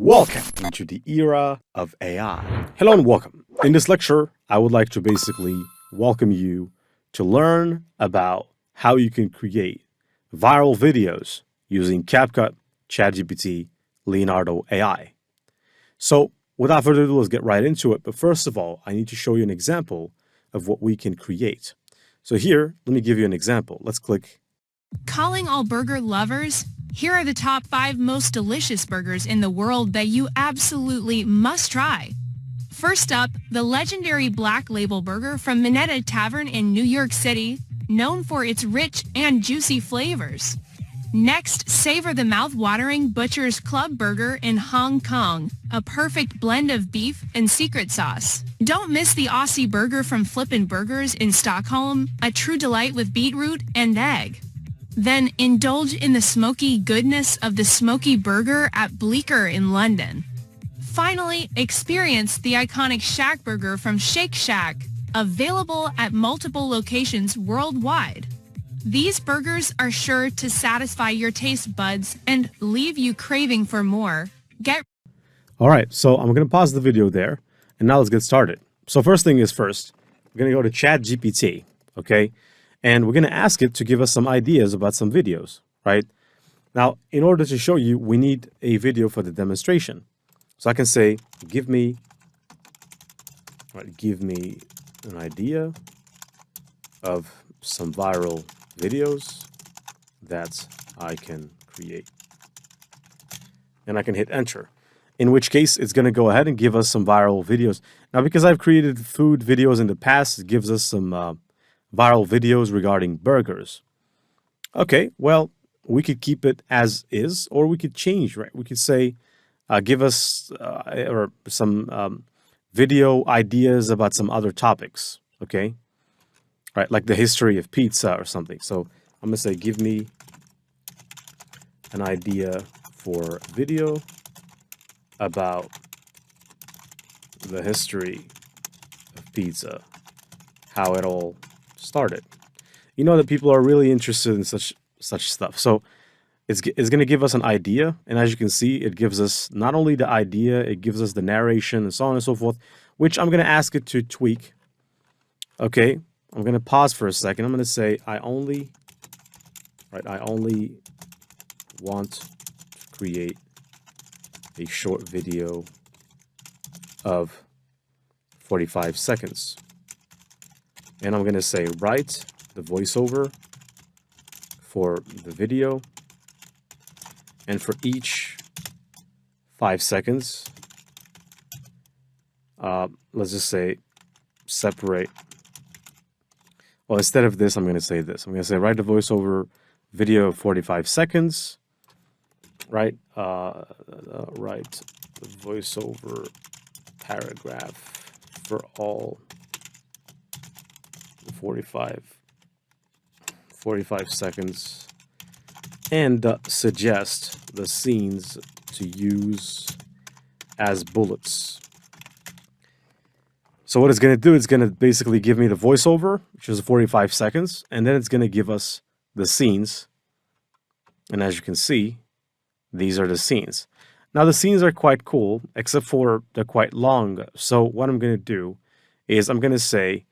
Welcome into the era of AI. Hello and welcome. In this lecture, I would like to basically welcome you to learn about how you can create viral videos using CapCut, ChatGPT, Leonardo AI. So without further ado, let's get right into it. But first of all, I need to show you an example of what we can create. So here, let me give you an example. Let's click. Calling all burger lovers, here are the top 5 most delicious burgers in the world that you absolutely must try. First up, the legendary Black Label Burger from Minetta Tavern in New York City, known for its rich and juicy flavors. Next, savor the mouth-watering Butcher's Club Burger in Hong Kong, a perfect blend of beef and secret sauce. Don't miss the Aussie Burger from Flippin' Burgers in Stockholm, a true delight with beetroot and egg. Then indulge in the smoky goodness of the Smoky Burger at Bleecker in London. Finally, experience the iconic Shack Burger from Shake Shack, available at multiple locations worldwide. These burgers are sure to satisfy your taste buds and leave you craving for more. All right, so I'm going to pause the video there, and now let's get started. So first thing is first, we're going to go to ChatGPT, okay? And we're going to ask it to give us some ideas about some videos, right? Now, in order to show you, we need a video for the demonstration. So I can say, give me an idea of some viral videos that I can create. And I can hit enter, in which case it's going to go ahead and give us some viral videos. Now, because I've created food videos in the past, it gives us some viral videos regarding burgers. Okay, well, we could keep it as is, or we could change, right? We could say, give us or some video ideas about some other topics, okay? Right, like the history of pizza or something. So I'm gonna say, give me an idea for a video about the history of pizza, how it all started. You know that people are really interested in such stuff. So it's going to give us an idea, and as you can see, it gives us not only the idea, it gives us the narration and so on and so forth, which I'm going to ask it to tweak. Okay, I'm going to pause for a second. I'm going to say I only want to create a short video of 45 seconds. And I'm going to say, write the voiceover for the video. And for each 5 seconds, let's just say, separate. Well, instead of this, I'm going to say this. I'm going to say, write the voiceover video of 45 seconds. Write the voiceover paragraph for all 45 seconds, and suggest the scenes to use as bullets. So what it's going to do, it's going to basically give me the voiceover, which is 45 seconds, and then it's going to give us the scenes. And as you can see, these are the scenes. Now the scenes are quite cool, except for they're quite long. So what I'm going to do is I'm going to say,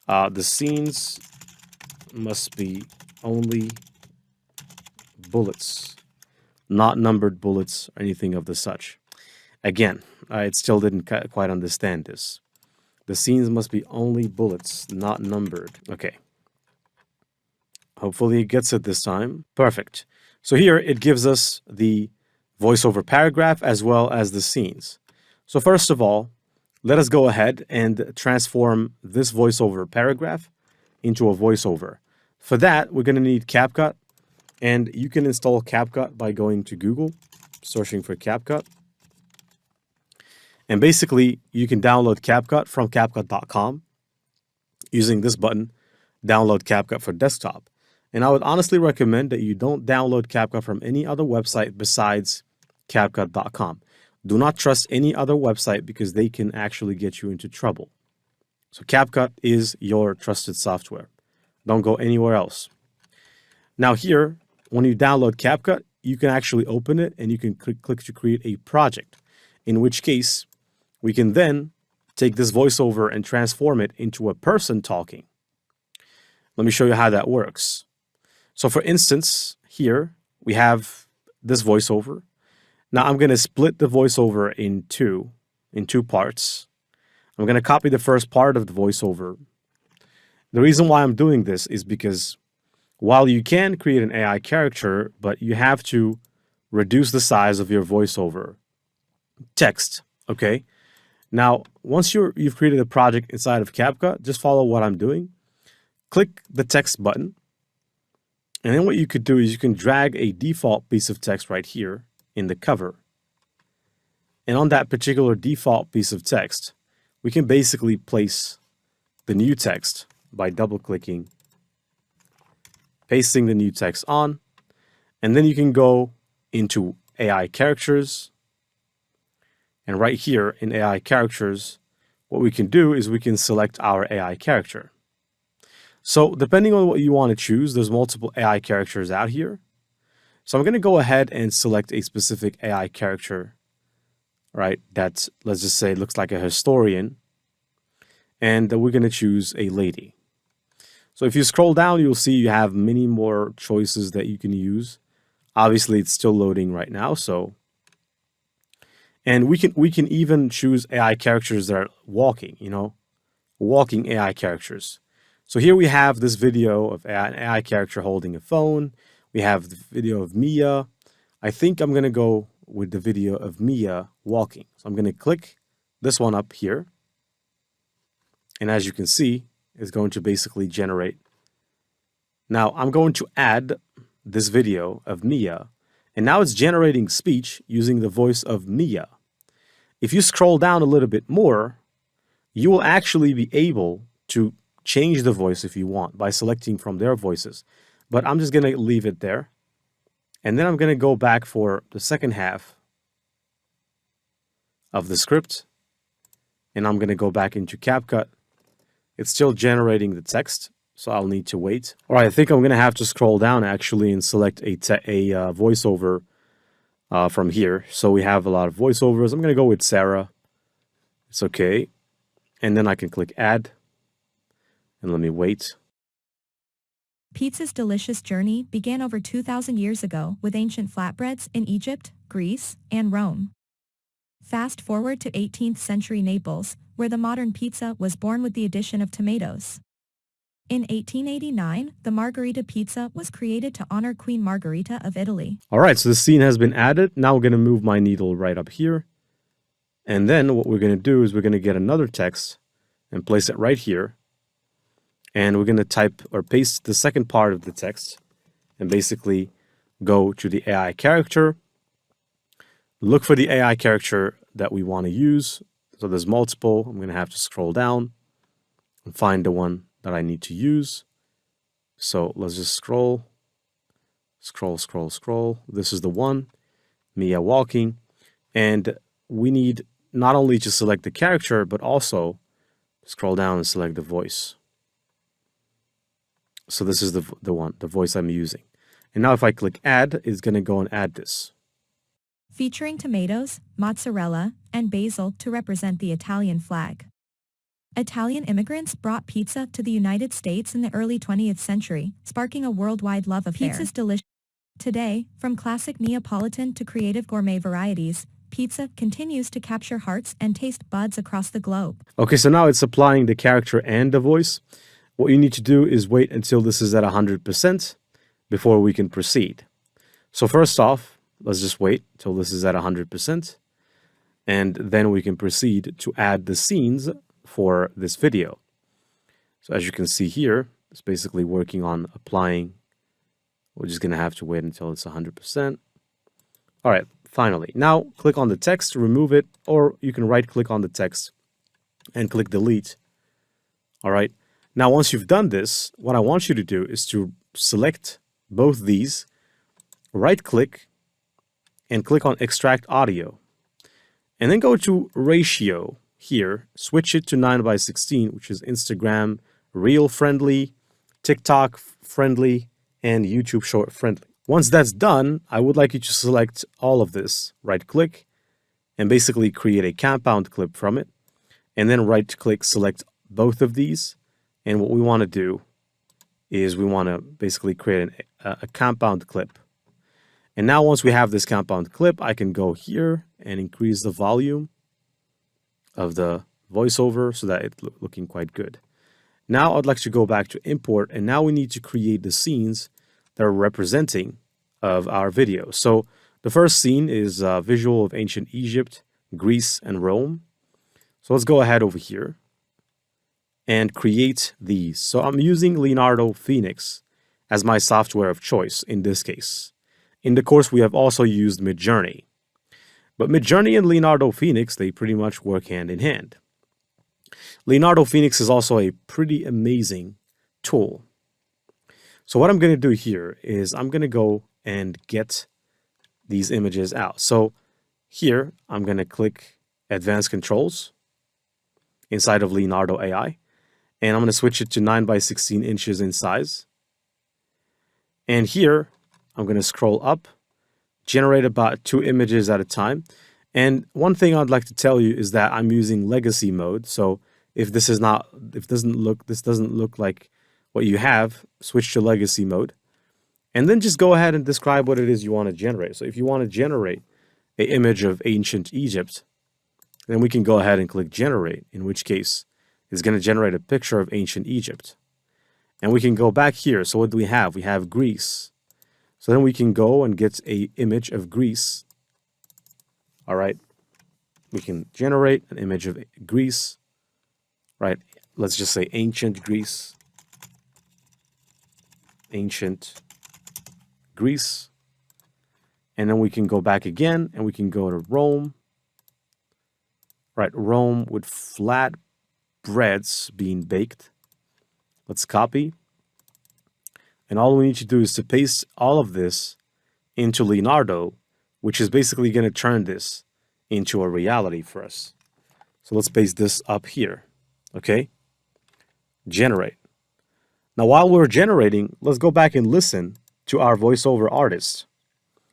the scenes must be only bullets, not numbered bullets or anything of the such. Again, I still didn't quite understand this. The scenes must be only bullets, not numbered. Okay. Hopefully it gets it this time. Perfect. So here it gives us the voiceover paragraph as well as the scenes. So first of all, let us go ahead and transform this voiceover paragraph into a voiceover. For that, we're going to need CapCut, and you can install CapCut by going to Google, searching for CapCut. And basically, you can download CapCut from CapCut.com using this button, download CapCut for desktop. And I would honestly recommend that you don't download CapCut from any other website besides CapCut.com. Do not trust any other website because they can actually get you into trouble. So CapCut is your trusted software. Don't go anywhere else. Now here, when you download CapCut, you can actually open it and you can click to create a project. in which case we can then take this voiceover and transform it into a person talking. Let me show you how that works. So for instance, here we have this voiceover. Now I'm going to split the voiceover in two parts. I'm going to copy the first part of the voiceover. The reason why I'm doing this is because while you can create an AI character, but you have to reduce the size of your voiceover text, okay? Now, once you've created a project inside of CapCut, just follow what I'm doing. Click the text button. And then what you could do is you can drag a default piece of text right here in the cover. And on that particular default piece of text, we can basically place the new text by double-clicking, pasting the new text on, and then you can go into AI characters. And right here in AI characters, what we can do is we can select our AI character. So depending on what you want to choose, there's multiple AI characters out here. So I'm going to go ahead and select a specific AI character, right? That, let's just say, looks like a historian. And we're going to choose a lady. So if you scroll down, you'll see you have many more choices that you can use. Obviously, it's still loading right now. And we can even choose AI characters that are walking, walking AI characters. So here we have this video of an AI character holding a phone. We have the video of Mia. I think I'm going to go with the video of Mia walking. So I'm going to click this one up here. And as you can see, it's going to basically generate. Now I'm going to add this video of Mia. And now it's generating speech using the voice of Mia. If you scroll down a little bit more, you will actually be able to change the voice if you want by selecting from their voices. But I'm just going to leave it there. And then I'm going to go back for the second half of the script. And I'm going to go back into CapCut. It's still generating the text, so I'll need to wait. All right, I think I'm going to have to scroll down actually and select a voiceover from here. So we have a lot of voiceovers. I'm going to go with Sarah. It's okay. And then I can click add. And let me wait. Pizza's delicious journey began over 2,000 years ago with ancient flatbreads in Egypt, Greece, and Rome. Fast forward to 18th century Naples, where the modern pizza was born with the addition of tomatoes. In 1889, the Margherita pizza was created to honor Queen Margherita of Italy. All right, so the scene has been added. Now we're going to move my needle right up here. And then what we're going to do is we're going to get another text and place it right here. And we're going to type or paste the second part of the text and basically go to the AI character. Look for the AI character that we want to use. So there's multiple. I'm going to have to scroll down and find the one that I need to use. So let's just scroll. This is the one, Mia walking. And we need not only to select the character, but also scroll down and select the voice. So this is the voice I'm using. And now if I click add, it's going to go and add this. Featuring tomatoes, mozzarella, and basil to represent the Italian flag. Italian immigrants brought pizza to the United States in the early 20th century, sparking a worldwide love affair. Pizza's delicious. Today, from classic Neapolitan to creative gourmet varieties, pizza continues to capture hearts and taste buds across the globe. Okay, so now it's applying the character and the voice. What you need to do is wait until this is at 100% before we can proceed. So first off, let's just wait till this is at 100%. And then we can proceed to add the scenes for this video. So as you can see here, it's basically working on applying. We're just going to have to wait until it's 100%. All right, finally. Now click on the text, remove it, or you can right click on the text and click delete. All right. Now, once you've done this, what I want you to do is to select both these, right click, and click on extract audio. And then go to ratio here, switch it to 9:16, which is Instagram Reel friendly, TikTok friendly, and YouTube Short friendly. Once that's done, I would like you to select all of this, right click, and basically create a compound clip from it. And then right-click, select both of these. And what we want to do is we want to basically create a compound clip. And now once we have this compound clip, I can go here and increase the volume of the voiceover so that it's looking quite good. Now I'd like to go back to import, and now we need to create the scenes that are representing of our video. So the first scene is a visual of ancient Egypt, Greece, and Rome. So let's go ahead over here and create these. So I'm using Leonardo Phoenix as my software of choice in this case. In the course, we have also used Midjourney. But Midjourney and Leonardo Phoenix, they pretty much work hand in hand. Leonardo Phoenix is also a pretty amazing tool. So what I'm going to do here is I'm going to go and get these images out. So here, I'm going to click Advanced Controls inside of Leonardo AI. And I'm going to switch it to 9 by 16 inches in size. And here, I'm going to scroll up, generate about 2 images at a time. And one thing I'd like to tell you is that I'm using legacy mode. So if this doesn't look like what you have, switch to legacy mode. And then just go ahead and describe what it is you want to generate. So if you want to generate an image of ancient Egypt, then we can go ahead and click generate, in which case it's going to generate a picture of ancient Egypt. And we can go back here. So what do we have? We have Greece. So then we can go and get an image of Greece. All right. We can generate an image of Greece. Right. Let's just say ancient Greece. Ancient Greece. And then we can go back again and we can go to Rome. Right. Rome with flat breads being baked. Let's copy. And all we need to do is to paste all of this into Leonardo, which is basically going to turn this into a reality for us. So let's paste this up here. Okay? Generate. Now, while we're generating, let's go back and listen to our voiceover artist.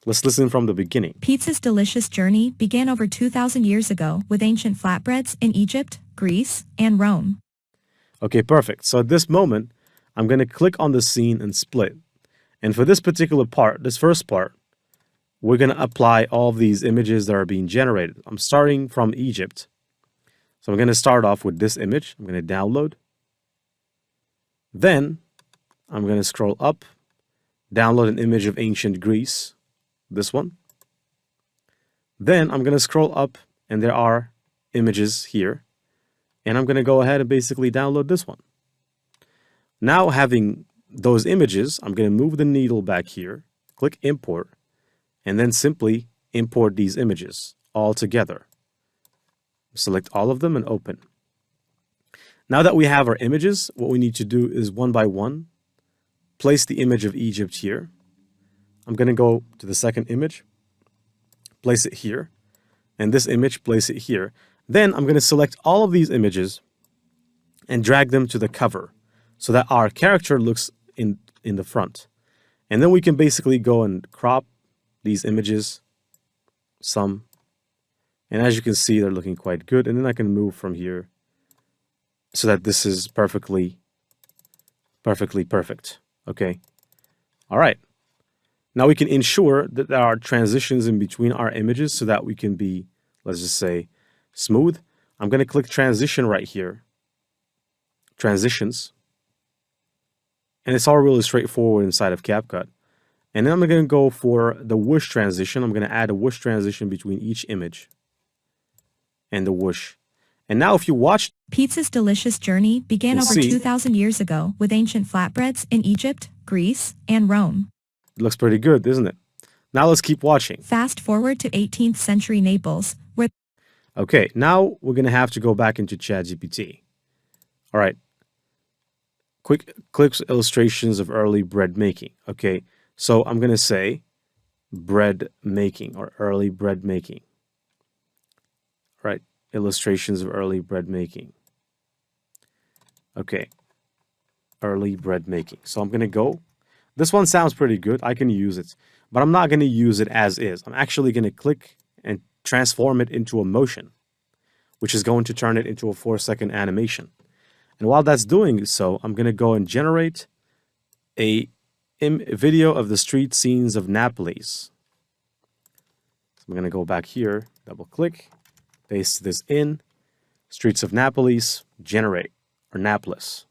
Let's listen from the beginning. Pizza's delicious journey began over 2,000 years ago with ancient flatbreads in Egypt, Greece, and Rome. Okay, perfect. So at this moment, I'm going to click on the scene and split. And for this particular part, this first part, we're going to apply all of these images that are being generated. I'm starting from Egypt. So I'm going to start off with this image. I'm going to download. Then I'm going to scroll up, download an image of ancient Greece, this one. Then I'm going to scroll up and there are images here. And I'm going to go ahead and basically download this one. Now having those images, I'm going to move the needle back here, click import, and then simply import these images all together. Select all of them and open. Now that we have our images, what we need to do is one by one, place the image of Egypt here. I'm going to go to the second image, place it here, and this image, place it here. Then I'm going to select all of these images and drag them to the cover so that our character looks in the front. And then we can basically go and crop these images some. And as you can see, they're looking quite good. And then I can move from here so that this is perfectly perfect. Okay. All right. Now we can ensure that there are transitions in between our images so that we can be, let's just say, smooth. I'm going to click transition right here. Transitions. And it's all really straightforward inside of CapCut. And then I'm going to go for the whoosh transition. I'm going to add a whoosh transition between each image and the whoosh. And now if you watch... Pizza's delicious journey began over see, 2,000 years ago with ancient flatbreads in Egypt, Greece, and Rome. It looks pretty good, isn't it? Now let's keep watching. Fast forward to 18th century Naples, where... Okay, now we're going to have to go back into ChatGPT. All right. Quick clips illustrations of early bread making. Okay, so I'm going to say bread making or early bread making. All right, illustrations of early bread making. Okay, early bread making. So I'm going to go. This one sounds pretty good. I can use it, but I'm not going to use it as is. I'm actually going to click and transform it into a motion, which is going to turn it into a 4-second animation. And while that's doing so, I'm going to go and generate a video of the street scenes of Naples. So I'm going to go back here, double click, paste this in, streets of Naples, generate, or Naples.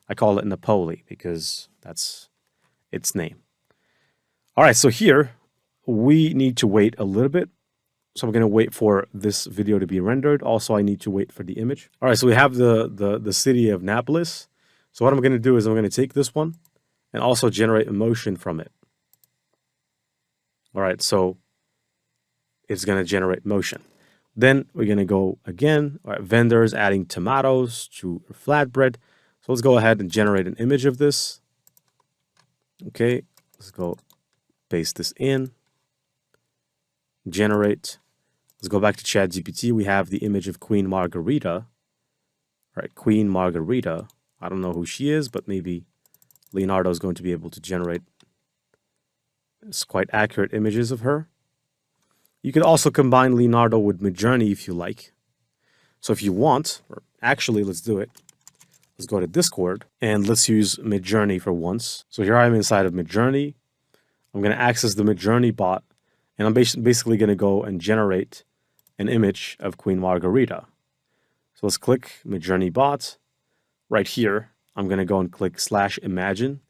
I call it Napoli because that's its name. All right, so here we need to wait a little bit. So I'm going to wait for this video to be rendered. Also, I need to wait for the image. All right, so we have the city of Naples. So what I'm going to do is I'm going to take this one and also generate a motion from it. All right, so it's going to generate motion. Then we're going to go again, all right, vendors adding tomatoes to flatbread. So let's go ahead and generate an image of this. Okay, let's go paste this in, generate. Let's go back to ChatGPT. We have the image of Queen Margarita. All right, Queen Margarita. I don't know who she is, but maybe Leonardo is going to be able to generate quite accurate images of her. You could also combine Leonardo with Midjourney if you like. So if you want, or actually let's do it. Let's go to Discord and let's use Midjourney for once. So here I am inside of Midjourney. I'm going to access the Midjourney bot, and I'm basically going to go and generate an image of Queen Margarita. So let's click Midjourney bot. Right here, I'm going to go and click /imagine.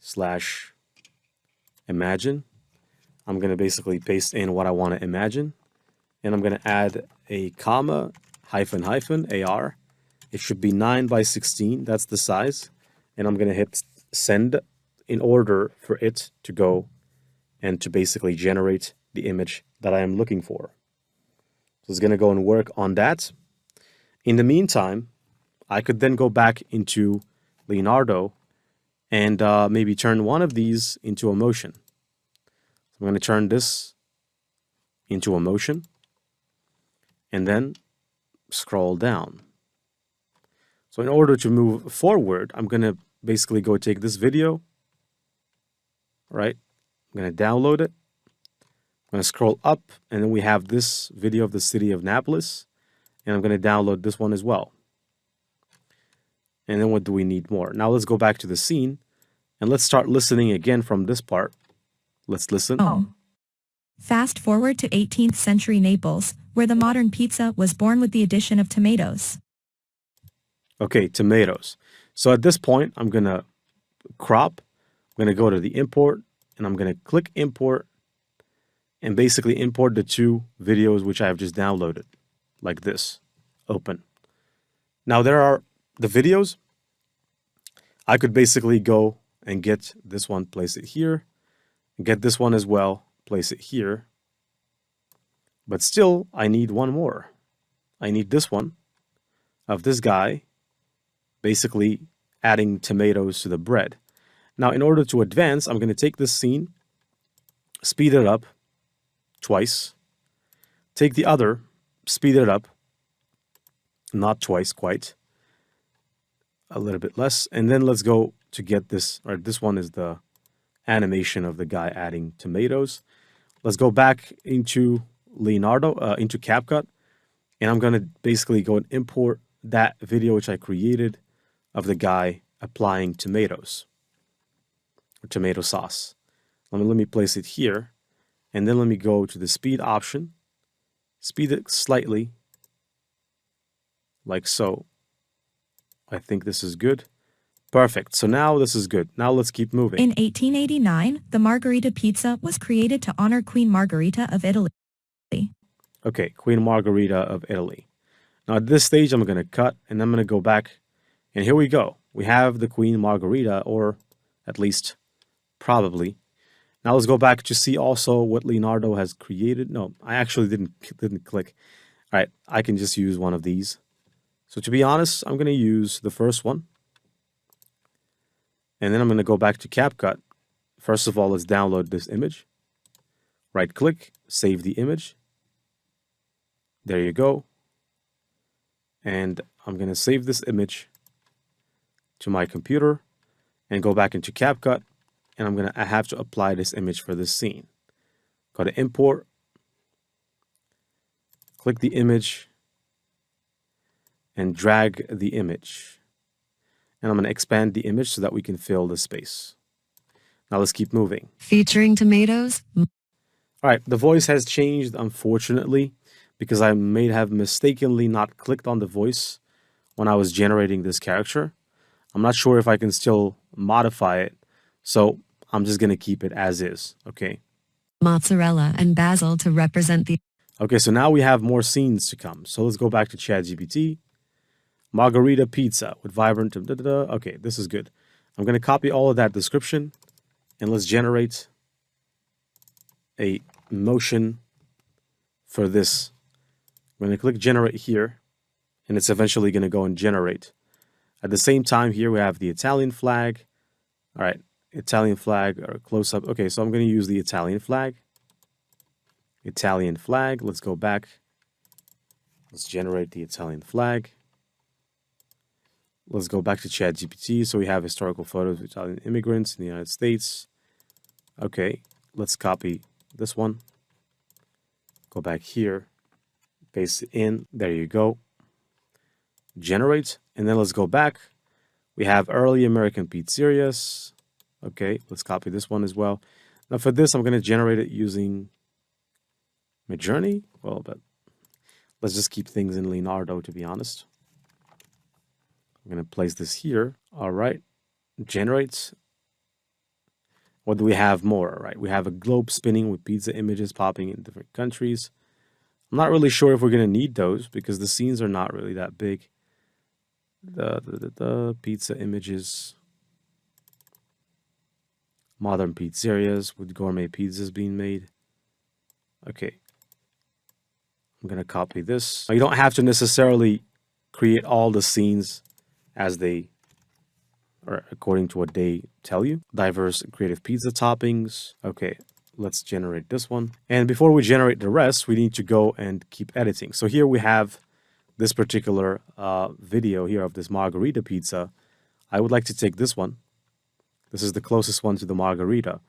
I'm going to basically paste in what I want to imagine. And I'm going to add a comma, hyphen, AR. It should be 9:16. That's the size. And I'm going to hit send in order for it to go and to basically generate the image that I am looking for. So it's going to go and work on that. In the meantime, I could then go back into Leonardo and maybe turn one of these into a motion. I'm going to turn this into a motion and then scroll down. So in order to move forward, I'm going to basically go take this video, right? I'm going to download it. I'm going to scroll up, and then we have this video of the city of Naples, and I'm going to download this one as well. And then what do we need more? Now let's go back to the scene, and let's start listening again from this part. Let's listen. Oh. Fast forward to 18th century Naples, where the modern pizza was born with the addition of tomatoes. Okay, tomatoes. So at this point, I'm going to crop. I'm going to go to the import, and I'm going to click import and basically import the two videos which I have just downloaded, like this. Open. Now there are the videos. I could basically go and get this one, place it here, and get this one as well, place it here. But still, I need one more. I need this one of this guy basically adding tomatoes to the bread. Now, in order to advance, I'm going to take this scene, speed it up twice, take the other, speed it up, not twice quite, a little bit less, and then let's go to get this, or this one is the animation of the guy adding tomatoes. Let's go back into Leonardo, into CapCut, and I'm going to basically go and import that video which I created of the guy applying tomatoes, or tomato sauce. Let me place it here, and then let me go to the speed option, speed it slightly, like so. I think this is good. Perfect. So now this is good. Now let's keep moving. In 1889, the Margherita pizza was created to honor Queen Margherita of Italy. Okay, Queen Margherita of Italy. Now at this stage, I'm going to cut, and I'm going to go back, and here we go. We have the Queen Margherita, or at least probably. Now let's go back to see also what Leonardo has created. No, I actually didn't click. All right, I can just use one of these. So to be honest, I'm going to use the first one. And then I'm going to go back to CapCut. First of all, let's download this image. Right click, save the image. There you go. And I'm going to save this image to my computer and go back into CapCut. And I have to apply this image for this scene. Go to import. click the image, and drag the image. And I'm going to expand the image so that we can fill the space. Now let's keep moving. Featuring tomatoes. All right, the voice has changed, unfortunately, because I may have mistakenly not clicked on the voice when I was generating this character. I'm not sure if I can still modify it, so I'm just going to keep it as is, okay? Mozzarella and basil to represent the... Okay, so now we have more scenes to come. So let's go back to ChatGPT. Margarita pizza with vibrant... Okay, this is good. I'm going to copy all of that description, and let's generate a motion for this. I'm going to click generate here, and it's eventually going to go and generate. At the same time here, we have the Italian flag. All right, Italian flag or close up. Okay, so I'm going to use the Italian flag. Italian flag. Let's go back. Let's generate the Italian flag. Let's go back to ChatGPT. So we have historical photos of Italian immigrants in the United States. Okay, let's copy this one. Go back here. Paste it in. There you go. Generate. And then let's go back. We have early American pizzerias. Okay, let's copy this one as well. Now for this, I'm going to generate it using Midjourney. Well, but let's just keep things in Leonardo, to be honest. I'm going to place this here. All right. Generate. What do we have more? All right. We have a globe spinning with pizza images popping in different countries. I'm not really sure if we're going to need those because the scenes are not really that big. The pizza images. Modern pizzerias with gourmet pizzas being made. Okay. I'm going to copy this. Now, you don't have to necessarily create all the scenes as they or according to what they tell you. Diverse creative pizza toppings. Okay, let's generate this one. And before we generate the rest, we need to go and keep editing. So here we have this particular video here of this margarita pizza. I would like to take this one. This is the closest one to the margarita.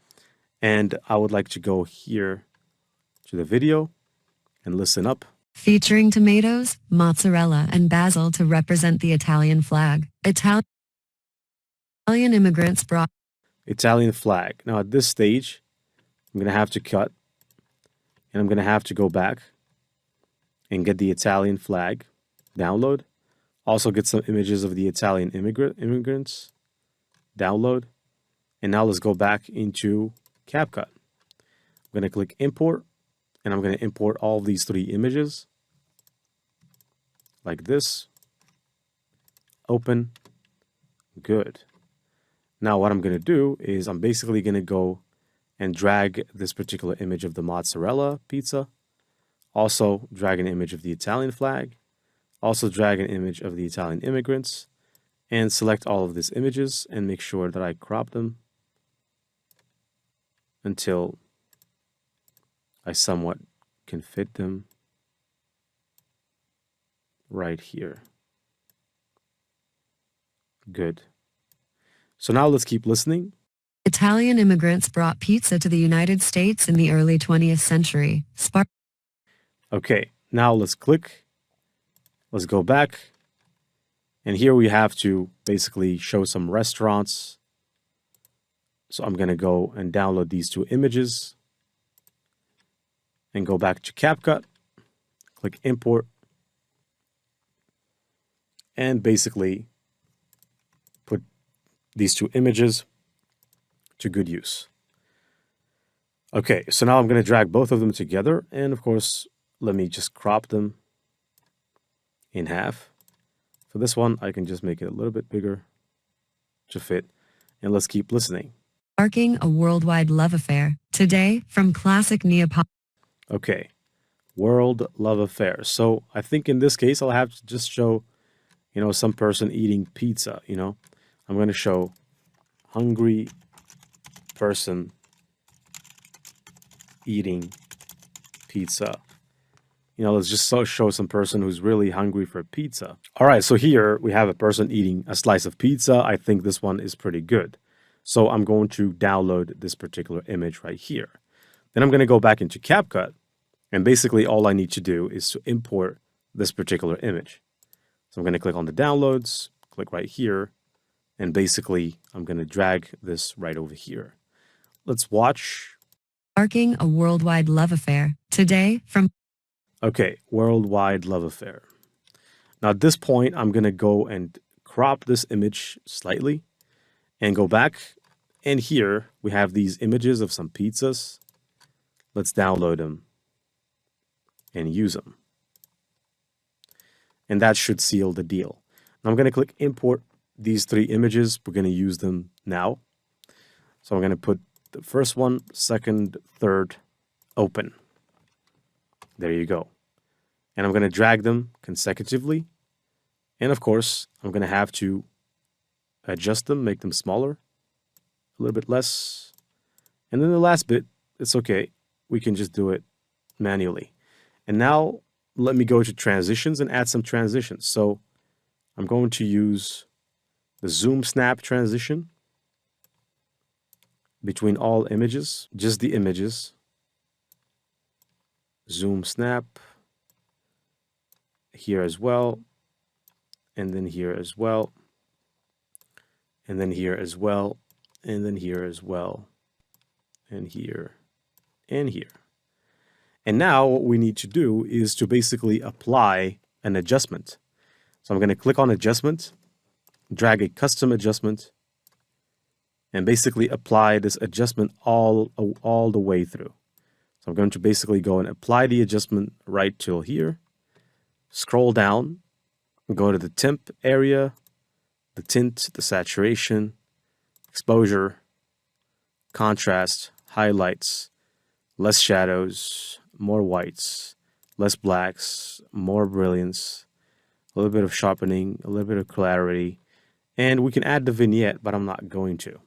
And I would like to go here to the video and listen up. Featuring tomatoes, mozzarella, and basil to represent the Italian flag. Italian immigrants brought... Italian flag. Now at this stage, I'm going to have to cut. And I'm going to have to go back and get the Italian flag. Download. Also get some images of the Italian immigrants. Download. And now let's go back into CapCut. I'm going to click import. And I'm going to import all of these 3 images. Like this. Open. Good. Now what I'm going to do is I'm basically going to go and drag this particular image of the mozzarella pizza. Also drag an image of the Italian flag. Also drag an image of the Italian immigrants. And select all of these images and make sure that I crop them until I somewhat can fit them right here. Good. So now let's keep listening. Italian immigrants brought pizza to the United States in the early 20th century. Okay, now let's click. Let's go back. And here we have to basically show some restaurants. So I'm going to go and download these 2 images. And go back to CapCut. Click import. And basically put these 2 images to good use. Okay, so now I'm going to drag both of them together. And of course, let me just crop them in half. For this one, I can just make it a little bit bigger to fit. And let's keep listening. Sparking a worldwide love affair. Today, from classic Neapolitan... Okay, world love affair. So I think in this case, I'll have to just show, some person eating pizza, I'm going to show hungry person eating pizza. Let's just show some person who's really hungry for pizza. All right, so here we have a person eating a slice of pizza. I think this one is pretty good. So I'm going to download this particular image right here. Then I'm going to go back into CapCut And basically all I need to do is to import this particular image. So I'm going to click on the downloads, click right here, and basically I'm going to drag this right over here. Let's watch. Sparking a worldwide love affair. Today from... Okay, worldwide love affair. Now at this point, I'm going to go and crop this image slightly and go back. And here we have these images of some pizzas. Let's download them and use them. And that should seal the deal. Now I'm going to click import these 3 images. We're going to use them now. So I'm going to put the first one, second, third, open. There you go. And I'm going to drag them consecutively. And of course, I'm going to have to adjust them, make them smaller, a little bit less. And then the last bit, it's okay. We can just do it manually. And now let me go to transitions and add some transitions. So I'm going to use the zoom snap transition between all images, just the images. Zoom snap here as well, and then here as well, and then here as well, and then here as well, and here, and here. And now what we need to do is to basically apply an adjustment. So I'm going to click on adjustment, drag a custom adjustment, and basically apply this adjustment all the way through. So I'm going to basically go and apply the adjustment right till here. Scroll down, go to the temp area, the tint, the saturation, exposure, contrast, highlights, less shadows, more whites, less blacks, more brilliance, a little bit of sharpening, a little bit of clarity, and we can add the vignette, but I'm not going to.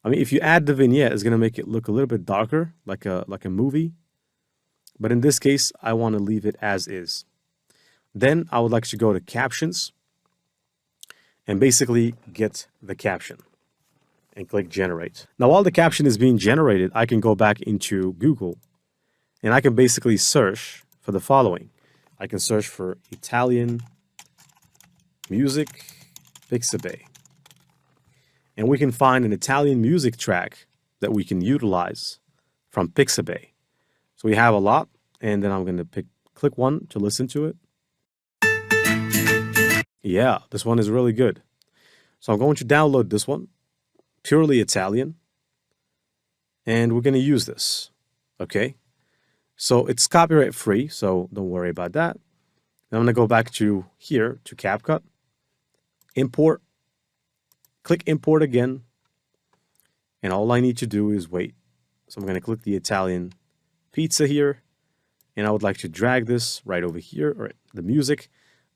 I mean, if you add the vignette, it's going to make it look a little bit darker, like a movie. But in this case, I want to leave it as is. Then I would like to go to captions and basically get the caption and click generate. Now, while the caption is being generated, I can go back into Google and I can basically search for the following. I can search for Italian music Pixabay. And we can find an Italian music track that we can utilize from Pixabay. So we have a lot, and then I'm going to click one to listen to it. Yeah, this one is really good. So I'm going to download this one, purely Italian, and we're going to use this, okay? So it's copyright free, so don't worry about that. Now I'm going to go back to here, to CapCut, import, click import again, and all I need to do is wait. So I'm going to click the Italian pizza here, and I would like to drag this right over here, or the music,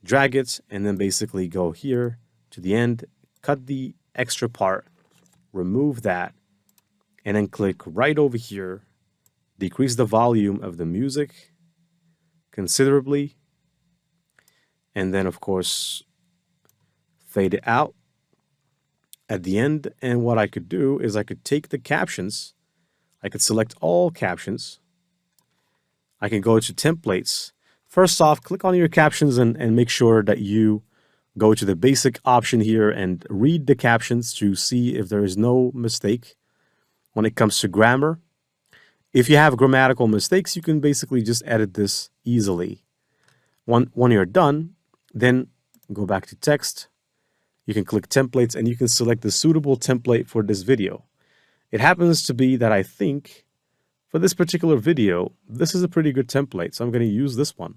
drag it, and then basically go here to the end, cut the extra part, remove that, and then click right over here, decrease the volume of the music considerably, and then of course fade it out at the end. And what I could do is I could take the captions, I could select all captions, I can go to templates. First off, click on your captions and make sure that you go to the basic option here and read the captions to see if there is no mistake when it comes to grammar. If you have grammatical mistakes, you can basically just edit this easily. When you're done, then go back to text. You can click templates and you can select the suitable template for this video. It happens to be that I think for this particular video, this is a pretty good template. So I'm going to use this one.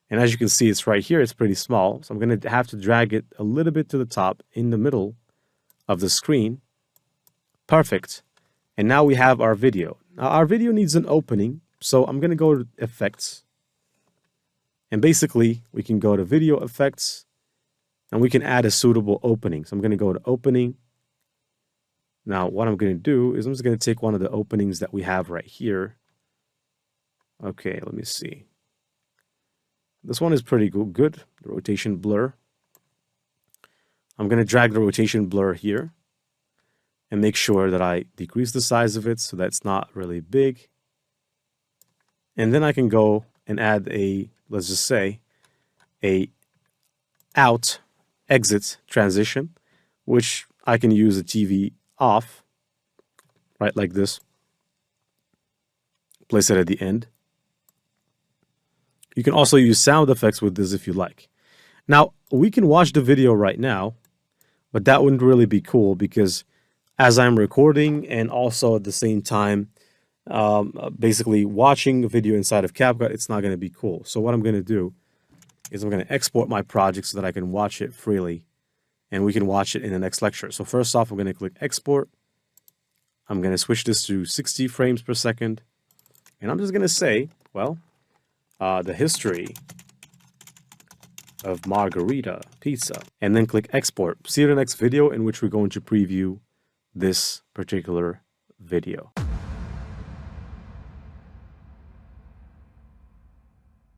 And as you can see, it's right here. It's pretty small. So I'm going to have to drag it a little bit to the top in the middle of the screen. Perfect. And now we have our video. Now our video needs an opening. So I'm going to go to effects. And basically we can go to video effects and we can add a suitable opening. So I'm going to go to opening. Now what I'm going to do is I'm just going to take one of the openings that we have right here. Okay, let me see. This one is pretty good. The rotation blur. I'm going to drag the rotation blur here and make sure that I decrease the size of it so that's not really big. And then I can go and add a, let's just say, a out exit transition, which I can use the TV off, right, like this. Place it at the end. You can also use sound effects with this if you like. Now, we can watch the video right now, but that wouldn't really be cool because as I'm recording and also at the same time, basically watching a video inside of CapCut, it's not going to be cool. So what I'm going to do is I'm going to export my project so that I can watch it freely and we can watch it in the next lecture. So first off, I'm going to click export. I'm going to switch this to 60 frames per second. And I'm just going to say, well, the history of margarita pizza, and then click export. See you in the next video in which we're going to preview this particular video.